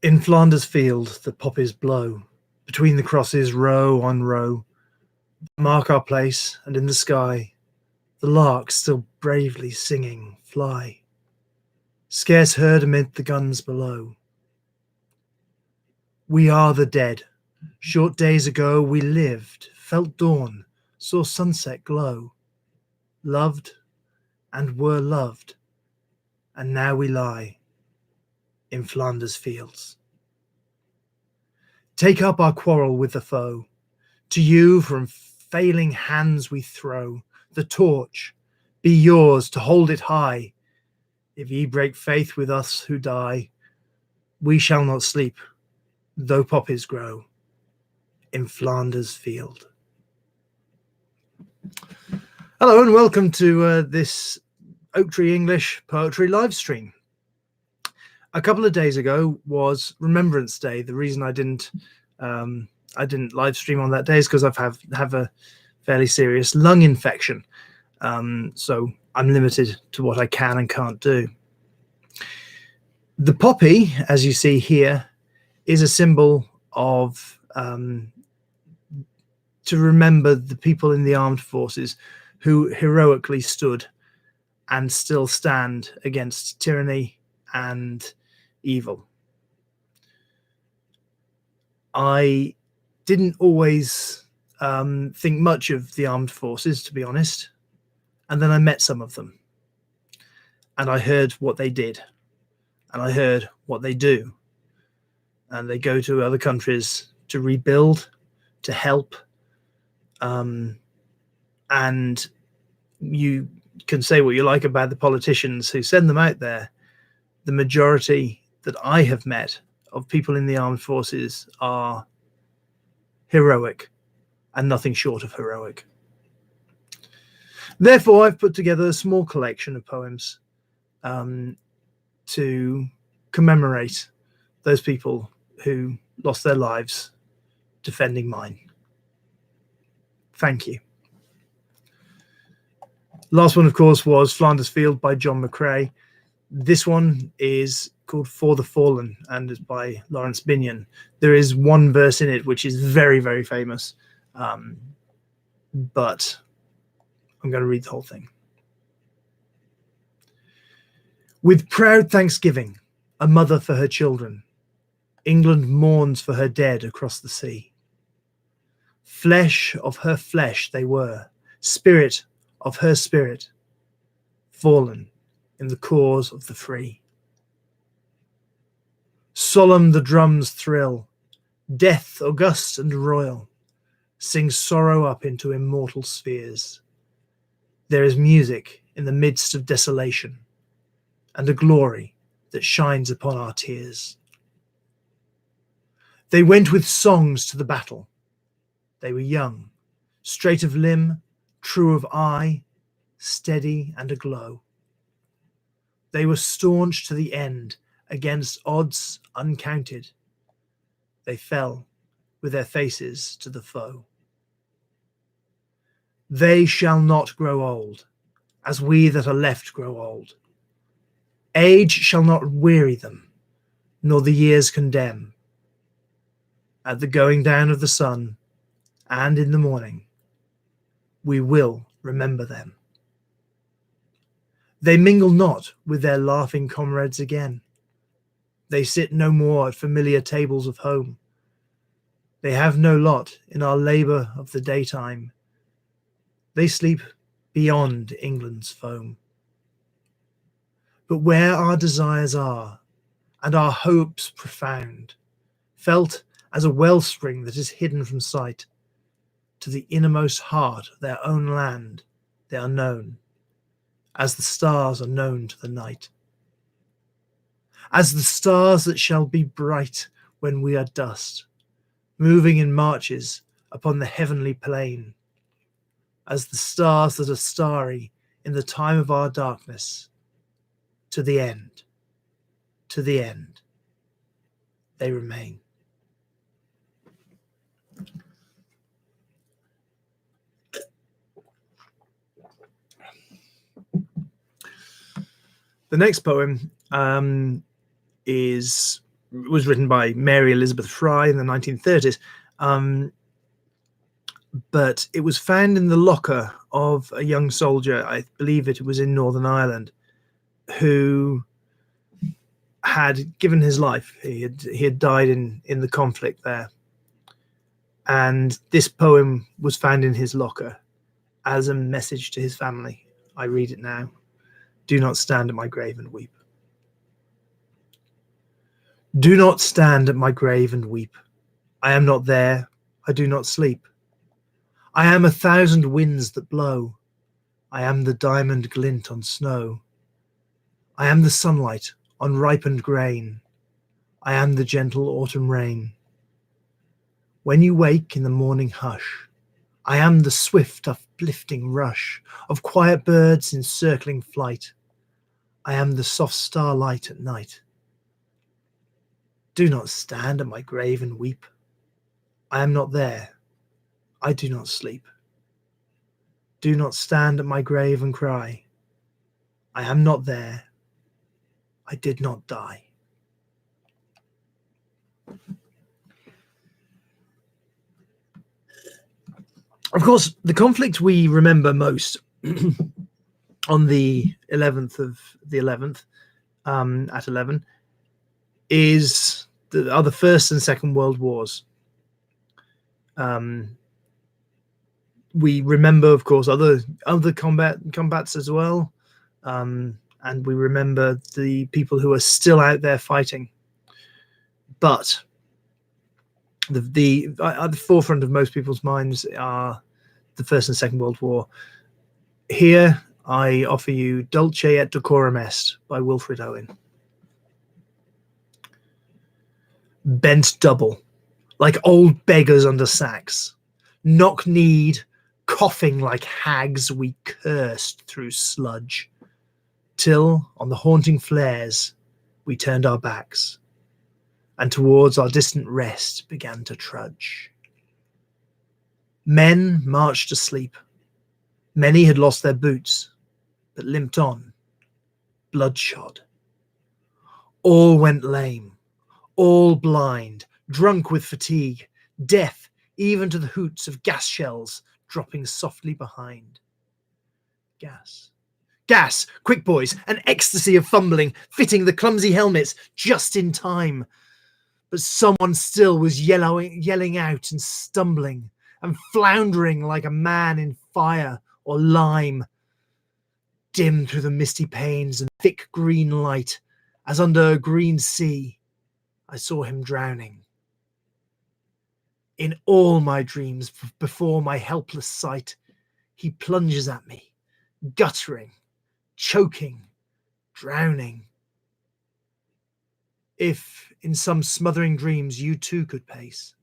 In Flanders Fields the poppies blow, between the crosses row on row, mark our place, and in the sky the larks still bravely singing fly, scarce heard amid the guns below. We are the dead. Short days ago we lived, felt dawn, saw sunset glow, loved and were loved, and now we lie in Flanders Fields. Take up our quarrel with the foe. To you from failing hands we throw the torch. Be yours to hold it high. If ye break faith with us who die, we shall not sleep, though poppies grow in Flanders Field. Hello and welcome to this Oak Tree English poetry live stream. A couple of days ago was Remembrance Day. The reason I didn't live stream on that day is because I have a fairly serious lung infection, so I'm limited to what I can and can't do. The poppy, as you see here, is a symbol of to remember the people in the armed forces who heroically stood and still stand against tyranny and evil. I didn't always think much of the armed forces, to be honest, and then I met some of them and I heard what they did and I heard what they do, and they go to other countries to rebuild, to help, and you can say what you like about the politicians who send them out there. The majority that I have met of people in the armed forces are heroic and nothing short of heroic. Therefore, I've put together a small collection of poems to commemorate those people who lost their lives defending mine. Thank you. Last one, of course, was Flanders Field by John McCrae. This one is called For the Fallen and is by Lawrence Binion. There is one verse in it which is very, very famous, but I'm going to read the whole thing. With proud thanksgiving, a mother for her children, England mourns for her dead across the sea. Flesh of her flesh they were, spirit of her spirit, fallen in the cause of the free. Solemn the drums thrill, death august and royal sings sorrow up into immortal spheres. There is music in the midst of desolation, and a glory that shines upon our tears. They went with songs to the battle. They were young, straight of limb, true of eye, steady and aglow. They were staunch to the end, against odds uncounted. They fell with their faces to the foe. They shall not grow old, as we that are left grow old. Age shall not weary them, nor the years condemn. At the going down of the sun, and in the morning, we will remember them. They mingle not with their laughing comrades again. They sit no more at familiar tables of home. They have no lot in our labour of the daytime. They sleep beyond England's foam. But where our desires are, and our hopes profound, felt as a wellspring that is hidden from sight, to the innermost heart of their own land they are known, as the stars are known to the night. As the stars that shall be bright when we are dust, moving in marches upon the heavenly plain, as the stars that are starry in the time of our darkness, to the end they remain. The next poem is was written by Mary Elizabeth Fry in the 1930s. But it was found in the locker of a young soldier, I believe it was in Northern Ireland, who had given his life. He had died in the conflict there. And this poem was found in his locker as a message to his family. I read it now. Do not stand at my grave and weep. Do not stand at my grave and weep. I am not there. I do not sleep. I am 1,000 winds that blow. I am the diamond glint on snow. I am the sunlight on ripened grain. I am the gentle autumn rain. When you wake in the morning hush, I am the swift uplifting rush of quiet birds in circling flight. I am the soft starlight at night. Do not stand at my grave and weep. I am not there. I do not sleep. Do not stand at my grave and cry. I am not there. I did not die. Of course, the conflict we remember most on the 11th of the 11th at 11 are the First and Second World Wars. We remember, of course, other combats as well, and we remember the people who are still out there fighting. But at the forefront of most people's minds are the First and Second World War. Here, I offer you Dulce et Decorum Est by Wilfred Owen. Bent double, like old beggars under sacks, knock-kneed, coughing like hags, we cursed through sludge, till, on the haunting flares, we turned our backs, and towards our distant rest began to trudge. Men marched asleep. Many had lost their boots, but limped on, bloodshot. All went lame, all blind, drunk with fatigue, deaf even to the hoots of gas shells dropping softly behind. Gas. Gas! Quick, boys! An ecstasy of fumbling, fitting the clumsy helmets just in time. But someone still was yelling out and stumbling and floundering like a man in fire or lime. Dim through the misty panes and thick green light, as under a green sea, I saw him drowning. In all my dreams, before my helpless sight, he plunges at me, guttering, choking, drowning. If, in some smothering dreams, you too could pace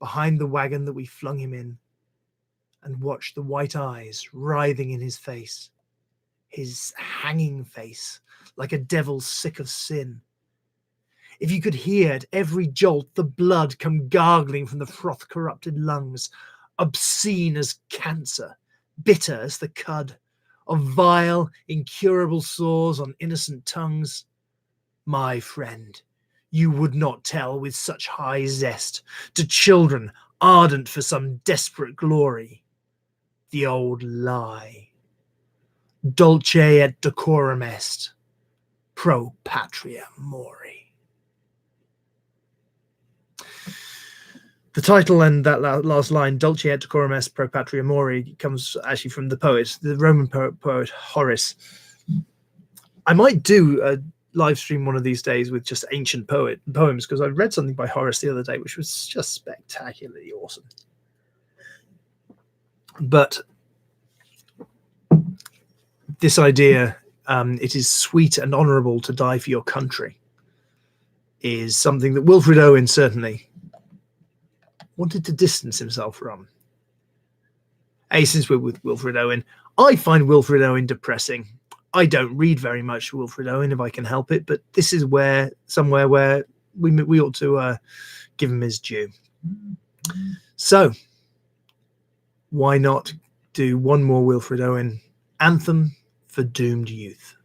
behind the wagon that we flung him in, and watch the white eyes writhing in his face, his hanging face, like a devil sick of sin. If you could hear at every jolt the blood come gargling from the froth-corrupted lungs, obscene as cancer, bitter as the cud, of vile, incurable sores on innocent tongues, my friend, you would not tell with such high zest to children ardent for some desperate glory the old lie. Dulce et decorum est, pro patria mori. The title and that last line, Dulce et decorum est pro patria mori, comes actually from the poet, the Roman poet Horace. I might do a live stream one of these days with just ancient poems, because I read something by Horace the other day which was just spectacularly awesome. But this idea, it is sweet and honourable to die for your country, is something that Wilfred Owen certainly wanted to distance himself from. Since we're with Wilfred Owen, I find Wilfred Owen depressing. I don't read very much Wilfred Owen if I can help it, but this is somewhere where we ought to give him his due. So, why not do one more Wilfred Owen anthem for doomed youth?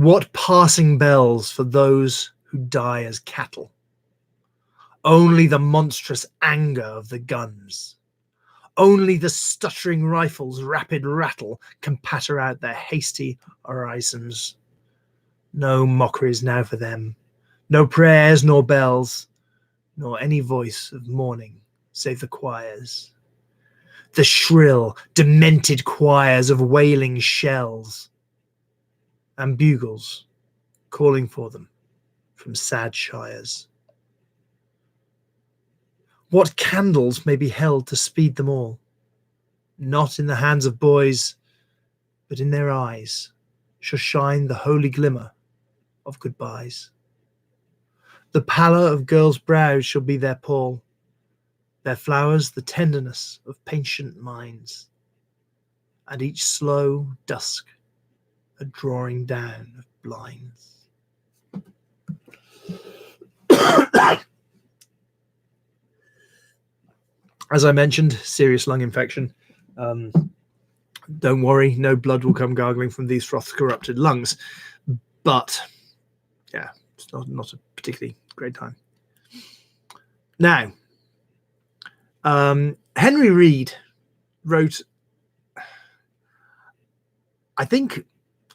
What passing bells for those who die as cattle? Only the monstrous anger of the guns. Only the stuttering rifles' rapid rattle can patter out their hasty orisons. No mockeries now for them, no prayers nor bells, nor any voice of mourning save the choirs. The shrill, demented choirs of wailing shells, and bugles calling for them from sad shires. What candles may be held to speed them all? Not in the hands of boys, but in their eyes shall shine the holy glimmer of goodbyes. The pallor of girls' brows shall be their pall, their flowers the tenderness of patient minds, and each slow dusk a drawing down of blinds. As I mentioned, serious lung infection. Don't worry, no blood will come gargling from these froth-corrupted lungs. But, yeah, it's not a particularly great time. Now, Henry Reed wrote, I think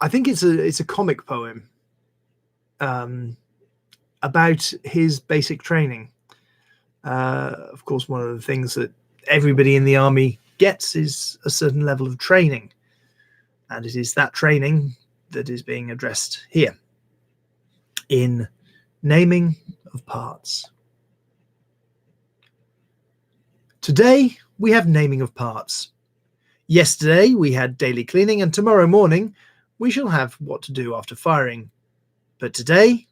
it's a comic poem about his basic training. Of course, one of the things that everybody in the army gets is a certain level of training, and it is that training that is being addressed here in naming of parts. Today we have naming of parts. Yesterday we had daily cleaning, and tomorrow morning we shall have what to do after firing. But today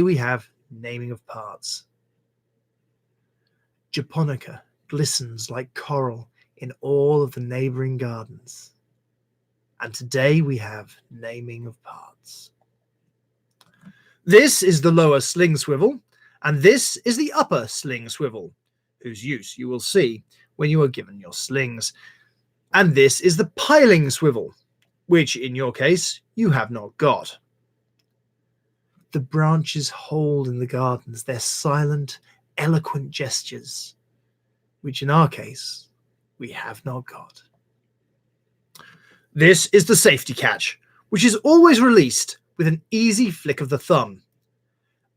we have naming of parts. Japonica glistens like coral in all of the neighbouring gardens. And today we have naming of parts. This is the lower sling swivel, and this is the upper sling swivel, whose use you will see when you are given your slings. And this is the piling swivel, which in your case you have not got. The branches hold in the gardens their silent, eloquent gestures, which in our case we have not got. This is the safety catch, which is always released with an easy flick of the thumb.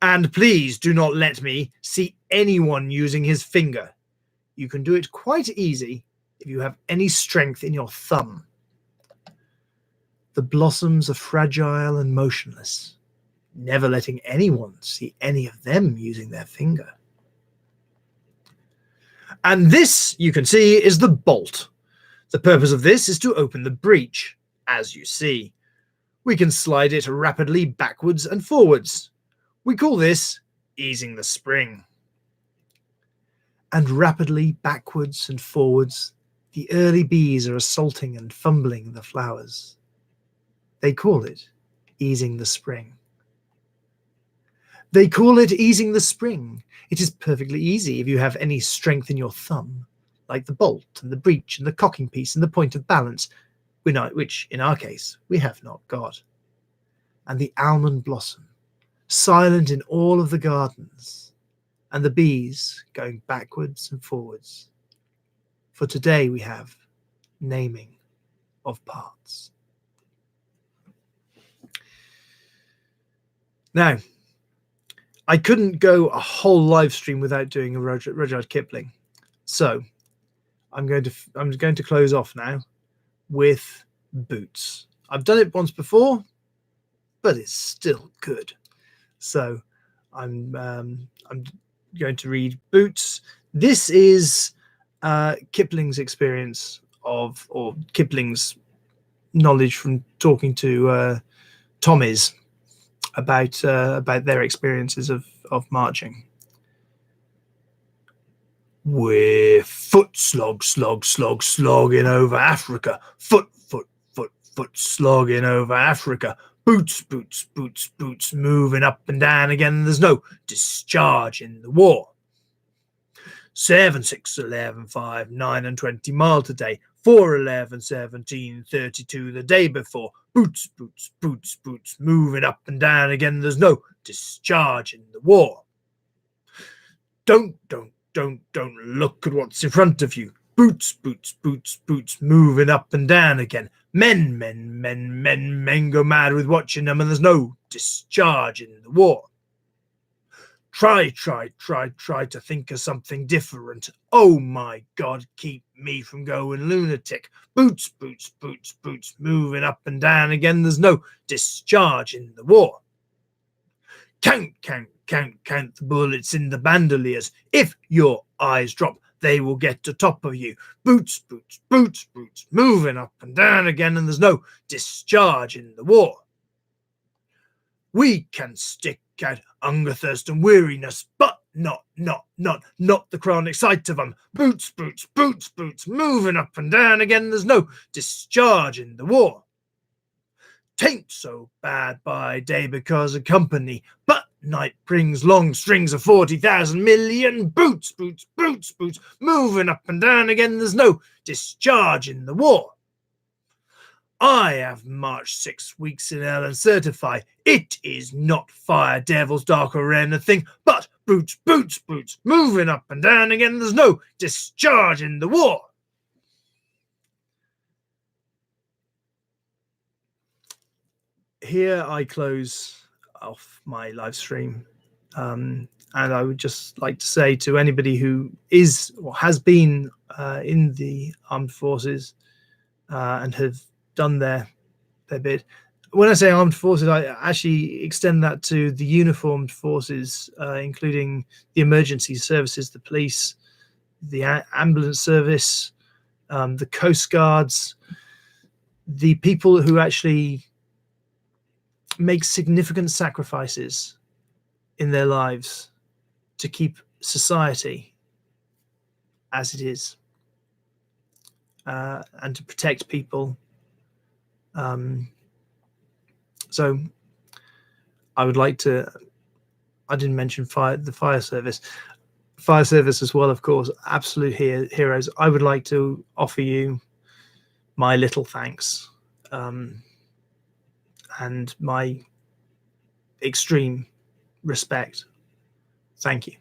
And please do not let me see anyone using his finger. You can do it quite easy if you have any strength in your thumb. The blossoms are fragile and motionless, never letting anyone see any of them using their finger. And this, you can see, is the bolt. The purpose of this is to open the breech, as you see. We can slide it rapidly backwards and forwards. We call this easing the spring. And rapidly backwards and forwards, the early bees are assaulting and fumbling the flowers. They call it easing the spring. They call it easing the spring. It is perfectly easy if you have any strength in your thumb, like the bolt and the breech and the cocking piece and the point of balance, which in our case we have not got. And the almond blossom, silent in all of the gardens, and the bees going backwards and forwards. For today we have naming of parts. Now, I couldn't go a whole live stream without doing a Rudyard Kipling, so I'm going to close off now with Boots. I've done it once before, but it's still good. So I'm going to read Boots. This is Kipling's experience of, or Kipling's knowledge from talking to Tommies about their experiences of marching. We're foot slog, slog, slog, slogging over Africa. Foot, foot, foot, foot, slogging over Africa. Boots, boots, boots, boots, moving up and down again. There's no discharge in the war. 7, 6, 11, 5, 9 and 20 miles a day. 4/11/1732, the day before. Boots, boots, boots, boots, moving up and down again. There's no discharge in the war. Don't look at what's in front of you. Boots, boots, boots, boots, moving up and down again. Men go mad with watching them, and there's no discharge in the war. Try to think of something different. Oh my God, keep me from going lunatic. Boots, boots, boots, boots, moving up and down again. There's no discharge in the war. Count the bullets in the bandoliers. If your eyes drop, they will get to top of you. Boots, boots, boots, boots, moving up and down again, and there's no discharge in the war. We can stick out hunger, thirst, and weariness, but not the chronic sight of them. Boots, boots, boots, boots, moving up and down again, there's no discharge in the war. Tain't so bad by day because of company, but night brings long strings of 40,000 million. Boots, boots, boots, boots, moving up and down again, there's no discharge in the war. I have marched 6 weeks in hell and certify it is not fire, devils, dark, or anything, but boots, boots, boots, moving up and down again, there's no discharge in the war. Here I close off my live stream. And I would just like to say to anybody who is or has been in the armed forces and have done their bit. When I say armed forces, I actually extend that to the uniformed forces, including the emergency services, the police, the ambulance service, the Coast Guards, the people who actually make significant sacrifices in their lives to keep society as it is, and to protect people. So I would like to, I didn't mention the fire service as well, of course, absolute heroes. I would like to offer you my little thanks, and my extreme respect. Thank you.